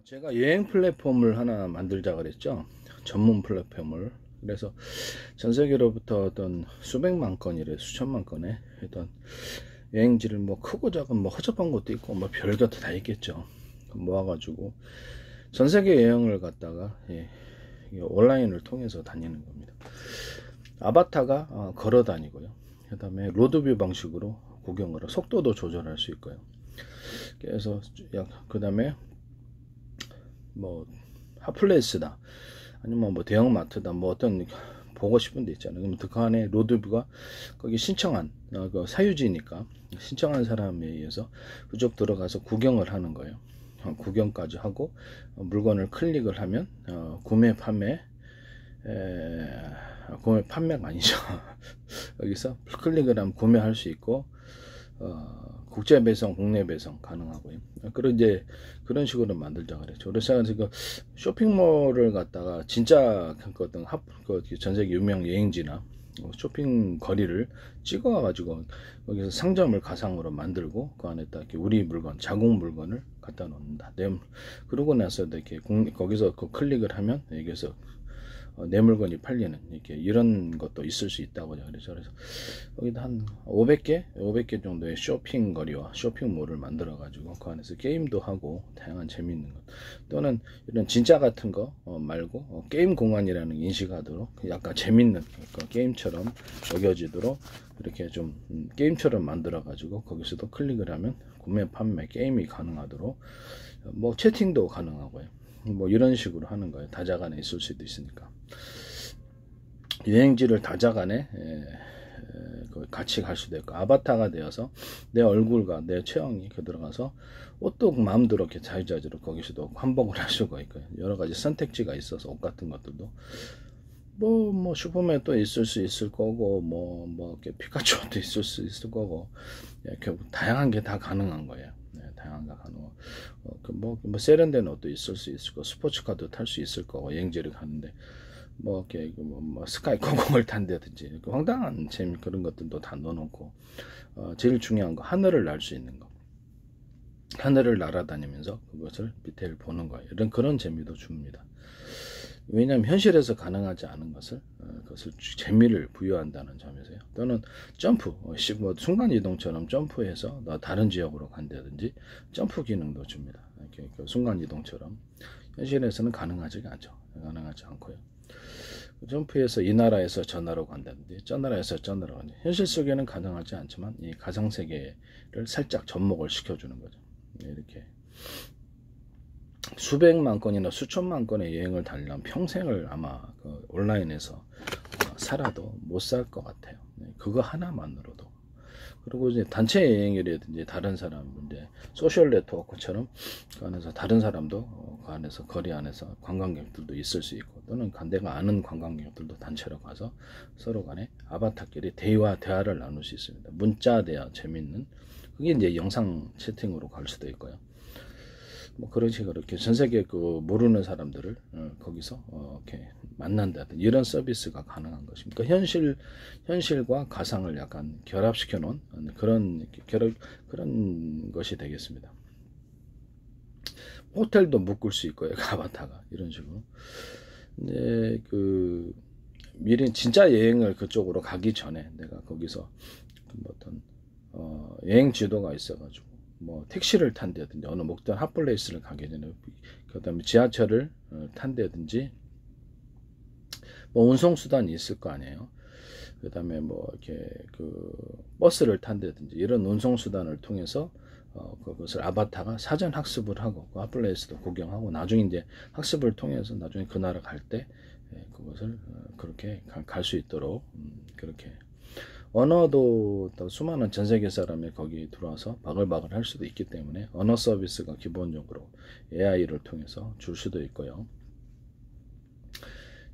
제가 여행 플랫폼을 하나 만들자 그랬죠. 전문 플랫폼을. 그래서 전 세계로부터 어떤 수백만 건이래, 수천만 건의 어떤 여행지를 뭐 크고 작은 뭐 허접한 것도 있고 뭐 별것도 다 있겠죠. 모아가지고 전 세계 여행을 갔다가 온라인을 통해서 다니는 겁니다. 아바타가 걸어 다니고요. 그 다음에 로드뷰 방식으로 구경을 하고 속도도 조절할 수 있고요. 그래서 그 다음에 뭐 핫플레이스다 아니면 뭐 대형마트다 뭐 어떤 보고 싶은 데 있잖아요. 그러면 그 안에 로드뷰가 거기 신청한 그 사유지니까 신청한 사람에 의해서 그쪽 들어가서 구경을 하는 거예요. 구경까지 하고 물건을 클릭을 하면 구매 판매가 아니죠. 여기서 클릭을 하면 구매할 수 있고 국제 배송, 국내 배송 가능하고요. 그런 식으로 만들자 그랬죠. 그래서 그 쇼핑몰을 갖다가 진짜 전 세계 유명 여행지나 쇼핑 거리를 찍어가지고 거기서 상점을 가상으로 만들고 그 안에다 이렇게 우리 물건, 자국 물건을 갖다 놓는다. 그러고 나서 이렇게 거기서 그 클릭을 하면 여기서 내 물건이 팔리는 이런 것도 있을 수 있다고 그래서 여기다 한 500개 정도의 쇼핑 거리와 쇼핑몰을 만들어 가지고 그 안에서 게임도 하고 다양한 재미있는 것 또는 이런 진짜 같은 거 말고 게임 공간이라는 인식하도록 약간 재밌는 게임처럼 여겨지도록 이렇게 좀 게임처럼 만들어 가지고 거기서도 클릭을 하면 구매 판매 게임이 가능하도록 뭐 채팅도 가능하고요. 뭐 이런 식으로 하는 거예요. 다자간에 있을 수도 있으니까 여행지를 다자간에 같이 갈 수도 있고 아바타가 되어서 내 얼굴과 내 체형이 들어가서 옷도 마음대로 이렇게 자유자재로 거기서도 환복을 할 수가 있고요. 여러 가지 선택지가 있어서 옷 같은 것들도 뭐 슈퍼맨도 있을 수 있을 거고 뭐 이렇게 피카츄도 있을 수 있을 거고 결국 다양한 게 다 가능한 거예요. 다양한 게 가능하고 뭐 세련된 옷도 있을 수 있을 거고 스포츠카도 탈 수 있을 거고 여행지를 가는데 뭐 이렇게 뭐 스카이 공공을 탄다든지 황당한 재미 그런 것들도 다 넣어놓고 제일 중요한 거 하늘을 날 수 있는 거 하늘을 날아다니면서 그것을 밑에를 보는 거예요. 그런 재미도 줍니다. 왜냐하면 현실에서 가능하지 않은 것을 그것을 재미를 부여한다는 점에서요. 또는 점프, 뭐 순간이동처럼 점프해서 다른 지역으로 간다든지 점프 기능도 줍니다. 이렇게 순간이동처럼 현실에서는 가능하지 않고요. 점프해서 이 나라에서 저 나라로 간다든지 저 나라에서 저 나라로 간다든지 현실 속에는 가능하지 않지만 이 가상세계를 살짝 접목을 시켜주는 거죠. 이렇게 수백만 건이나 수천만 건의 여행을 다니려면 평생을 아마 온라인에서 살아도 못 살 것 같아요. 그거 하나만으로도. 그리고 이제 단체 여행이라든지 다른 사람 이제 소셜 네트워크처럼 그 안에서 다른 사람도 그 안에서 거리 안에서 관광객들도 있을 수 있고 또는 내가 아는 관광객들도 단체로 가서 서로 간에 아바타끼리 대화를 나눌 수 있습니다. 문자 대화 재밌는 그게 이제 영상 채팅으로 갈 수도 있고요. 뭐 그런 식으로 이렇게 전 세계 모르는 사람들을 거기서 이렇게 만난다든지 이런 서비스가 가능한 것입니다. 그러니까 현실과 가상을 약간 결합시켜 놓은 그런 것이 되겠습니다. 호텔도 묶을 수 있고요. 아바타가 이런 식으로. 근데 미리 진짜 여행을 그쪽으로 가기 전에 내가 거기서 어떤 여행 지도가 있어가지고 뭐 택시를 탄다든지 어느 목적 핫플레이스를 가기 전에 그 다음에 지하철을 탄다든지 뭐 운송수단이 있을 거 아니에요. 그 다음에 뭐 이렇게 버스를 탄다든지 이런 운송수단을 통해서 그것을 아바타가 사전 학습을 하고 그 핫플레이스도 구경하고 나중에 이제 학습을 통해서 나중에 그 나라 갈 때 그것을 그렇게 갈 수 있도록 그렇게 언어도 또 수많은 전 세계 사람이 거기 들어와서 바글바글 할 수도 있기 때문에 언어 서비스가 기본적으로 AI를 통해서 줄 수도 있고요.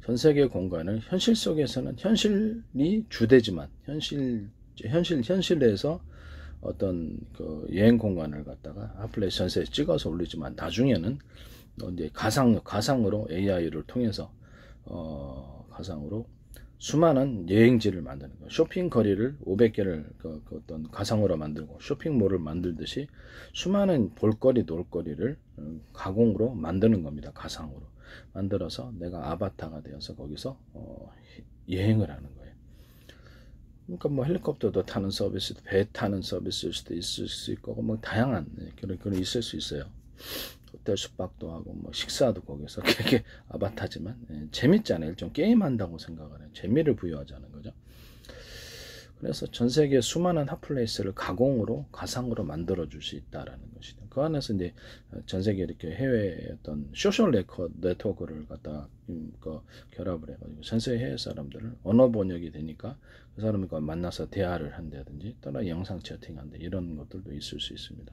전 세계 공간을 현실 속에서는 현실이 주되지만 현실에서 어떤 여행 공간을 갖다가 아플레이션에 찍어서 올리지만 나중에는 이제 가상으로 AI를 통해서 가상으로 수많은 여행지를 만드는 거예요. 쇼핑 거리를 500개를 그 어떤 가상으로 만들고 쇼핑몰을 만들듯이 수많은 볼거리, 놀거리를 가공으로 만드는 겁니다. 가상으로 만들어서 내가 아바타가 되어서 거기서 여행을 하는 거예요. 그러니까 뭐 헬리콥터도 타는 서비스, 배 타는 서비스일 수도 있을 수 있고 뭐 다양한 그런 있을 수 있어요. 호텔 숙박도 하고 뭐 식사도 거기서 그게 아바타지만 재밌잖아요. 일종 게임한다고 생각을 해요. 재미를 부여하자는 거죠. 그래서 전 세계 수많은 핫플레이스를 가공으로 가상으로 만들어 줄 수 있다라는 것이죠. 그 안에서 이제 전 세계 이렇게 해외 어떤 소셜 네트워크를 갖다 결합을 해가지고 전 세계 해외 사람들을 언어 번역이 되니까 그 사람과 만나서 대화를 한다든지 또는 영상 채팅한다 이런 것들도 있을 수 있습니다.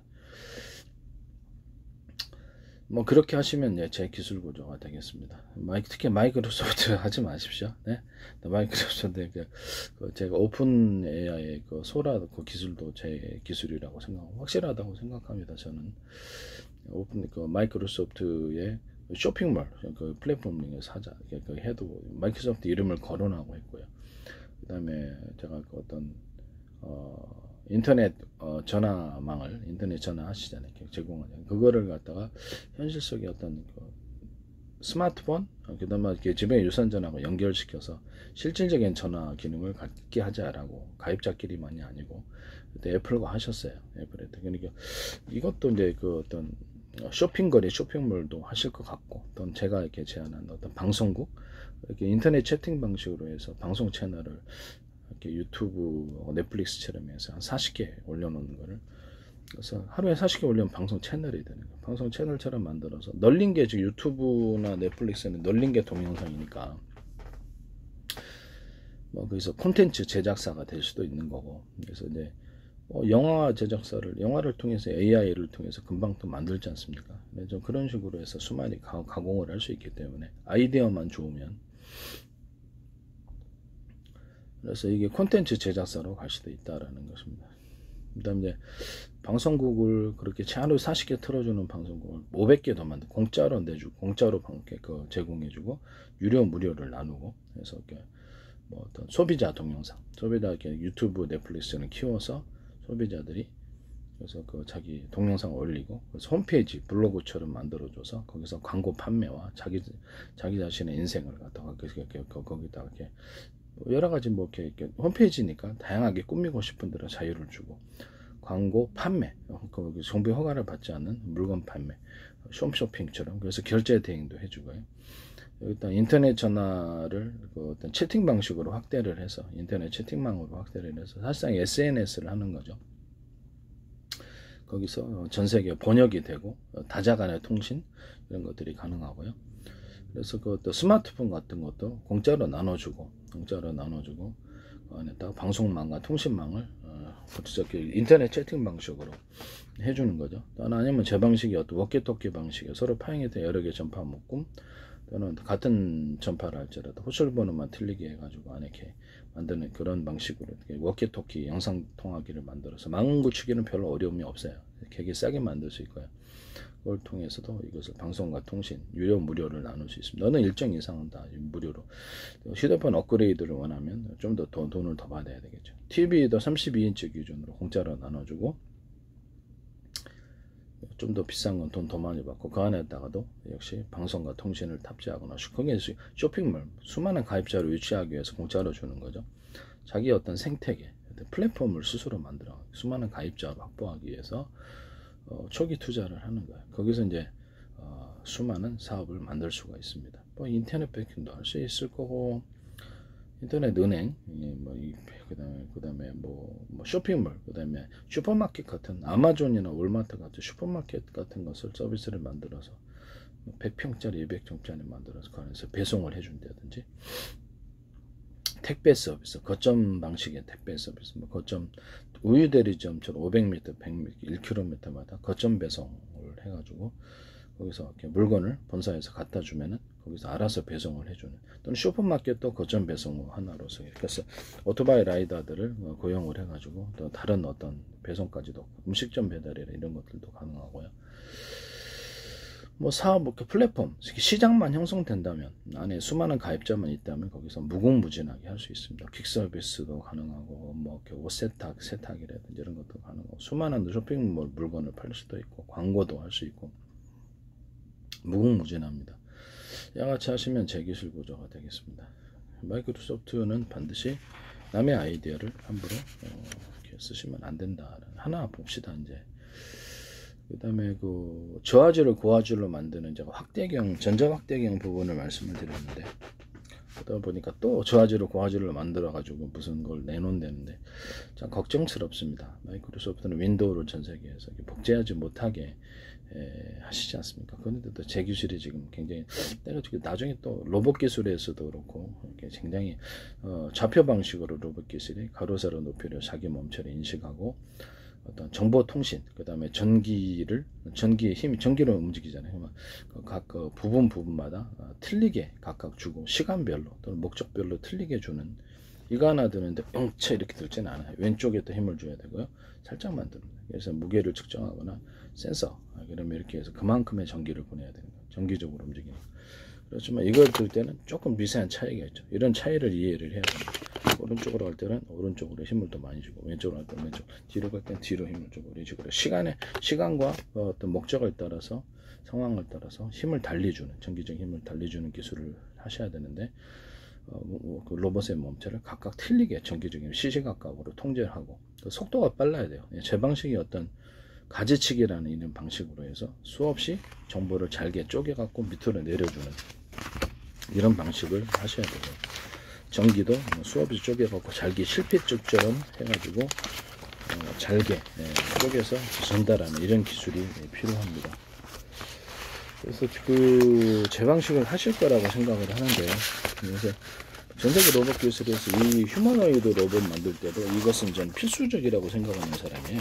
뭐 그렇게 하시면 제 기술 구조가 되겠습니다. 특히 마이크로소프트 하지 마십시오. 네, 마이크로소프트 제가 오픈 AI 그 소라 그 기술도 제 기술이라고 생각하고 확실하다고 생각합니다. 저는 오픈 그 마이크로소프트의 쇼핑몰 그 플랫폼링에서 하자 그 해도 마이크로소프트 이름을 거론하고 있고요. 그다음에 제가 그 어떤 인터넷 전화망을 인터넷 전화 하시잖아요. 제공하잖아요. 그거를 갖다가 현실 속의 어떤 스마트폰 그다음에 집에 유선 전화하고 연결시켜서 실질적인 전화 기능을 갖게 하자라고 가입자끼리만이 아니고 그때 애플과 하셨어요. 애플에도 그러니까 이것도 이제 그 어떤 쇼핑거리 쇼핑몰도 하실 것 같고 또 제가 이렇게 제안한 어떤 방송국 이렇게 인터넷 채팅 방식으로 해서 방송 채널을 이렇게 유튜브, 넷플릭스처럼 해서 한 40개 올려놓는 거를 그래서 하루에 40개 올리면 방송 채널이 되는 거예요. 방송 채널처럼 만들어서 널린 게 지금 유튜브나 넷플릭스는 널린 게 동영상이니까 뭐 거기서 콘텐츠 제작사가 될 수도 있는 거고 그래서 이제 영화 제작사를 영화를 통해서 AI를 통해서 금방 또 만들지 않습니까? 좀 그런 식으로 해서 수많이 가공을 할 수 있기 때문에 아이디어만 좋으면 그래서 이게 콘텐츠 제작사로 갈 수도 있다라는 것입니다. 그 다음에 이제 방송국을 그렇게 하루에 40개 틀어주는 방송국을 500개 더 만들고 공짜로 내주고 공짜로 제공해주고 유료 무료를 나누고 그래서 이렇게 뭐 어떤 소비자 동영상 소비자 이렇게 유튜브 넷플릭스는 키워서 소비자들이 그래서 그 자기 동영상 올리고 그래서 홈페이지 블로그처럼 만들어줘서 거기서 광고 판매와 자기 자신의 인생을 갖다가 거기다가 이렇게 여러 가지 뭐 이렇게 홈페이지니까 다양하게 꾸미고 싶은 대로 자유를 주고 광고 판매 거기 정부 허가를 받지 않는 물건 판매 홈쇼핑처럼 그래서 결제 대행도 해주고요. 일단 인터넷 전화를 그 어떤 채팅 방식으로 확대를 해서 인터넷 채팅망으로 확대를 해서 사실상 SNS를 하는 거죠. 거기서 전 세계 번역이 되고 다자 간의 통신 이런 것들이 가능하고요. 그래서 그 스마트폰 같은 것도 공짜로 나눠주고 그 안에다가 방송망과 통신망을 인터넷 채팅 방식으로 해주는 거죠. 또는 아니면 제 방식이 어떤 워키토키 방식에 서로 파행했던 여러 개 전파 묶음 또는 같은 전파를 할지라도 호출번호만 틀리게 해가지고 안에 이렇게 만드는 그런 방식으로 워키토키 영상 통화기를 만들어서 망원 구축기는 별로 어려움이 없어요. 되게 싸게 만들 수 있고요. 그걸 통해서도 이것을 방송과 통신 유료 무료를 나눌 수 있습니다. 어느 일정 이상은 다 무료로. 휴대폰 업그레이드를 원하면 좀 더 돈을 더 받아야 되겠죠. TV도 32인치 기준으로 공짜로 나눠주고 좀 더 비싼 건 돈 더 많이 받고 그 안에다가도 역시 방송과 통신을 탑재하거나 거기에 쇼핑몰 수많은 가입자를 유치하기 위해서 공짜로 주는 거죠. 자기 어떤 생태계 플랫폼을 스스로 만들어 수많은 가입자를 확보하기 위해서 초기 투자를 하는 거예요. 거기서 이제 수많은 사업을 만들 수가 있습니다. 뭐 인터넷 뱅킹도 할 수 있을 거고 인터넷 은행, 그다음에 뭐 쇼핑몰, 그다음에 슈퍼마켓 같은 아마존이나 월마트 같은 슈퍼마켓 같은 것을 서비스를 만들어서 100평짜리, 200평짜리 만들어서 그 안에서 배송을 해준다든지 택배 서비스, 거점 방식의 택배 서비스, 뭐 거점 우유 대리점처럼 500m, 100m, 1km마다 거점 배송을 해가지고 거기서 이렇게 물건을 본사에서 갖다 주면은 거기서 알아서 배송을 해주는 또는 슈퍼마켓도 거점 배송 하나로서 그래서 오토바이 라이더들을 고용을 해가지고 또 다른 어떤 배송까지도 음식점 배달이나 이런 것들도 가능하고요. 뭐 사업 플랫폼 시장만 형성된다면, 안에 수많은 가입자만 있다면 거기서 무궁무진하게 할 수 있습니다. 퀵 서비스도 가능하고, 뭐 옷 세탁이라든지 이런 것도 가능하고, 수많은 쇼핑몰 물건을 팔 수도 있고, 광고도 할 수 있고, 무궁무진합니다. 양아치 하시면 제 기술 구조가 되겠습니다. 마이크로소프트는 반드시 남의 아이디어를 함부로 이렇게 쓰시면 안 된다. 하나 봅시다. 이제 그 다음에 그 저하줄을 고하줄로 만드는 제가 확대경, 전자 확대경 부분을 말씀을 드렸는데, 그러다 보니까 또 저하줄을 고하줄로 만들어 가지고 무슨 걸 내놓는다는데 참 걱정스럽습니다. 마이크로소프트는 윈도우를 전 세계에서 복제하지 못하게 하시지 않습니까? 그런데도 제 기술이 지금 굉장히, 내가 나중에 또 로봇 기술에서도 그렇고 이렇게 굉장히 좌표 방식으로 로봇 기술이 가로 세로 높이를 자기 몸체를 인식하고, 어떤 정보 통신, 그 다음에 전기의 힘이 전기로 움직이잖아요. 각 부분마다 틀리게 각각 주고, 시간별로 또는 목적별로 틀리게 주는, 이거 하나 드는데 영체 이렇게 들지는 않아요. 왼쪽에 또 힘을 줘야 되고요. 살짝만 듭니다. 그래서 무게를 측정하거나 센서, 그러면 이렇게 해서 그만큼의 전기를 보내야 되는 거예요. 정기적으로 움직이는. 그렇지만 이걸 들 때는 조금 미세한 차이가 있죠. 이런 차이를 이해를 해야 됩니다. 오른쪽으로 갈 때는 오른쪽으로 힘을 더 많이 주고, 왼쪽으로 갈 때는 왼쪽, 뒤로 갈 때는 뒤로 힘을 주고, 이런 식으로 시간과 어떤 목적을 따라서, 상황을 따라서 힘을 달리주는, 전기적 힘을 달리주는 기술을 하셔야 되는데, 그 로봇의 몸체를 각각 틀리게 전기적인 시시각각으로 통제를 하고, 속도가 빨라야 돼요. 제 방식이 어떤 가지치기라는 이런 방식으로 해서 수없이 정보를 잘게 쪼개갖고 밑으로 내려주는 이런 방식을 하셔야 돼요. 전기도 수없이 쪼개갖고 잘게 실핏줄처럼 해가지고 잘게 쪼개서 전달하는 이런 기술이 필요합니다. 그래서 그 제 방식을 하실 거라고 생각을 하는데요. 그래서 전세계 로봇 기술에서 이 휴머노이드 로봇 만들 때도 이것은 전 필수적이라고 생각하는 사람이에요.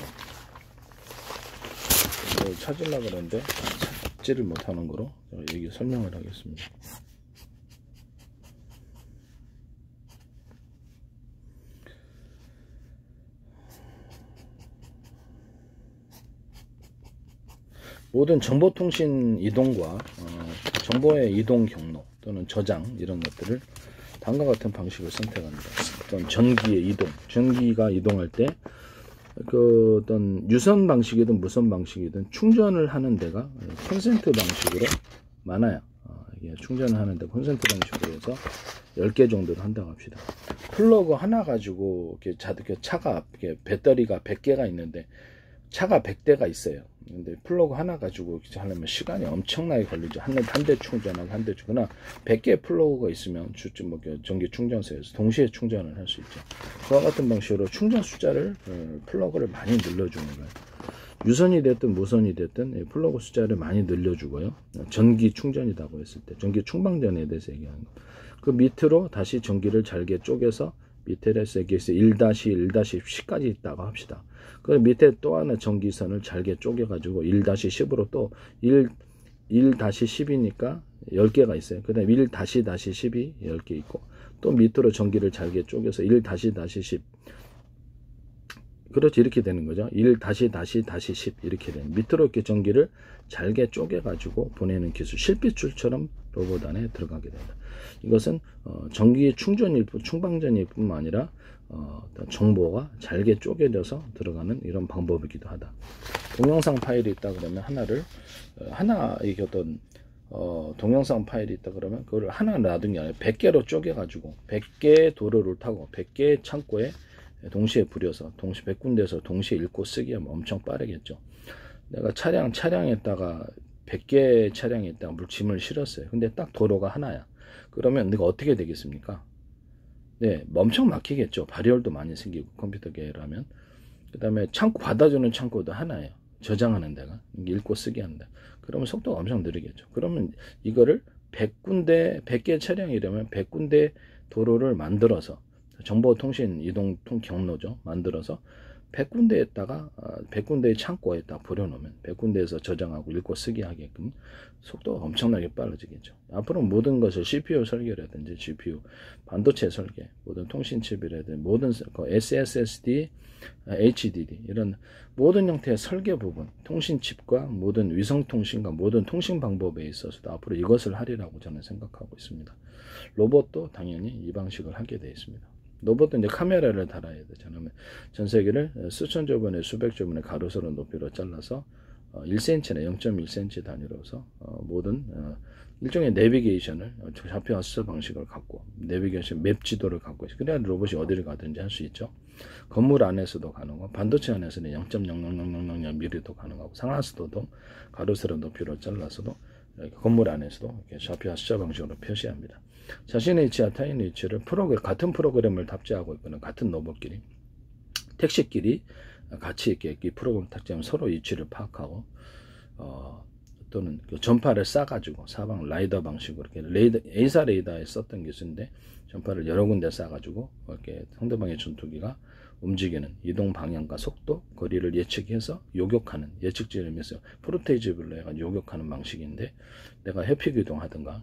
이걸 찾으려고 그러는데 찾지를 못하는 거로 제가 얘기 설명을 하겠습니다. 모든 정보통신 이동과 정보의 이동 경로 또는 저장, 이런 것들을 다음과 같은 방식을 선택합니다. 어떤 전기의 이동, 전기가 이동할 때 그 어떤 유선 방식이든 무선 방식이든 충전을 하는 데가 콘센트 방식으로 많아요. 이게 충전을 하는데 콘센트 방식으로 해서 10개 정도를 한다고 합시다. 플러그 하나 가지고 이렇게 차가 이렇게 배터리가 100개가 있는데 차가 100대가 있어요. 근데 플러그 하나 가지고 하려면 시간이 엄청나게 걸리죠. 한 대 충전하고 한 대 충전하나 100개의 플러그가 있으면 뭐 전기 충전소에서 동시에 충전을 할 수 있죠. 그와 같은 방식으로 충전 숫자를 플러그를 많이 늘려주는 거예요. 유선이 됐든 무선이 됐든 플러그 숫자를 많이 늘려주고요. 전기 충전이라고 했을 때 전기 충방전에 대해서 얘기하는 거. 그 밑으로 다시 전기를 잘게 쪼개서 밑에서 1-1-10까지 있다고 합시다. 그 밑에 또 하나 전기선을 잘게 쪼개가지고 1-10으로 또 1-10이니까 10개가 있어요. 그 다음에 1-10이 10개 있고, 또 밑으로 전기를 잘게 쪼개서 1-10. 그렇지, 이렇게 되는 거죠. 1-10 이렇게 되는, 밑으로 이렇게 전기를 잘게 쪼개가지고 보내는 기술, 실핏줄처럼 로봇 안에 들어가게 됩니다. 이것은 전기 충전일 뿐, 충방전일 뿐만 아니라 정보가 잘게 쪼개져서 들어가는 이런 방법이기도 하다. 동영상 파일이 있다 그러면 이게 어떤 동영상 파일이 있다 그러면 그걸 하나 놔둔 게 아니라 100개로 쪼개가지고 100개의 도로를 타고 100개의 창고에 동시에 부려서 100군데에서 동시에 읽고 쓰기 하면 엄청 빠르겠죠. 내가 차량에다가 100개의 차량에다가 짐을 실었어요. 근데 딱 도로가 하나야. 그러면 내가 어떻게 되겠습니까? 네, 엄청 막히겠죠. 발열도 많이 생기고, 컴퓨터 계열하면. 그 다음에 받아주는 창고도 하나예요. 저장하는 데가, 읽고 쓰기 하는 데. 그러면 속도가 엄청 느리겠죠. 그러면 이거를 100개 차량이라면 100군데 도로를 만들어서, 정보통신 이동 경로죠. 만들어서 100군데에다가 100군데의 창고에다 버려놓으면 100군데에서 저장하고 읽고 쓰기 하게끔 속도가 엄청나게 빨라지겠죠. 앞으로 모든 것을 CPU 설계라든지 GPU, 반도체 설계, 모든 통신칩이라든지 모든 SSD, HDD 이런 모든 형태의 설계 부분, 통신칩과 모든 위성통신과 모든 통신 방법에 있어서도 앞으로 이것을 하리라고 저는 생각하고 있습니다. 로봇도 당연히 이 방식을 하게 되어 있습니다. 로봇도 이제 카메라를 달아야 되잖아요. 전 세계를 수천조 번에 수백조 번의 가로세로 높이로 잘라서 1cm나 0.1cm 단위로서 모든 일종의 내비게이션을 좌표 하수 방식을 갖고 내비게이션 맵 지도를 갖고 있어요. 그래야 로봇이 어디를 가든지 할 수 있죠. 건물 안에서도 가능하고 반도체 안에서는 0.00000mm도 가능하고 상하수도도 가로세로 높이로 잘라서도 건물 안에서도 이렇게 좌표 하수 방식으로 표시합니다. 자신의 위치와 타인의 위치를 같은 프로그램을 탑재하고 있거나 같은 로봇끼리 택시끼리 같이 이렇게 이 프로그램 탑재하면 서로 위치를 파악하고 또는 그 전파를 싸가지고 사방 라이더 방식으로 이렇게 A사 레이더에 썼던 기술인데 전파를 여러 군데 싸가지고 이렇게 상대방의 전투기가 움직이는 이동 방향과 속도, 거리를 예측해서 요격하는 예측지름에서 프로테이지블로 해가지고 요격하는 방식인데 내가 회피 이동하든가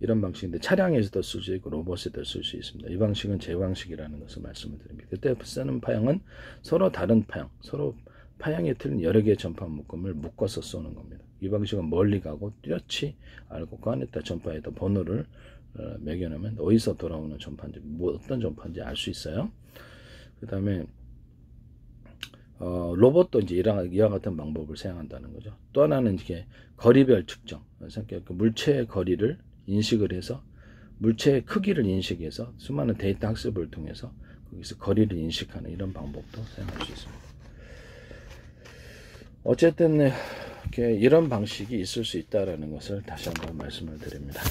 이런 방식인데 차량에서도 쓸 수 있고 로봇에도 쓸 수 있습니다. 이 방식은 제 방식이라는 것을 말씀을 드립니다. 그때 쓰는 파형은 서로 다른 파형, 서로 파형이 틀린 여러 개의 전파 묶음을 묶어서 쏘는 겁니다. 이 방식은 멀리 가고 뚜렷이 알고 그 안에다 전파에다 번호를 매겨놓으면 어디서 돌아오는 전파인지 어떤 전파인지 알 수 있어요. 그 다음에 로봇도 이제 이와 같은 방법을 사용한다는 거죠. 또 하나는 이게 거리별 측정, 물체의 거리를 인식을 해서 물체의 크기를 인식해서 수많은 데이터 학습을 통해서 거기서 거리를 인식하는 이런 방법도 사용할 수 있습니다. 어쨌든 이런 방식이 있을 수 있다는 것을 다시 한번 말씀을 드립니다.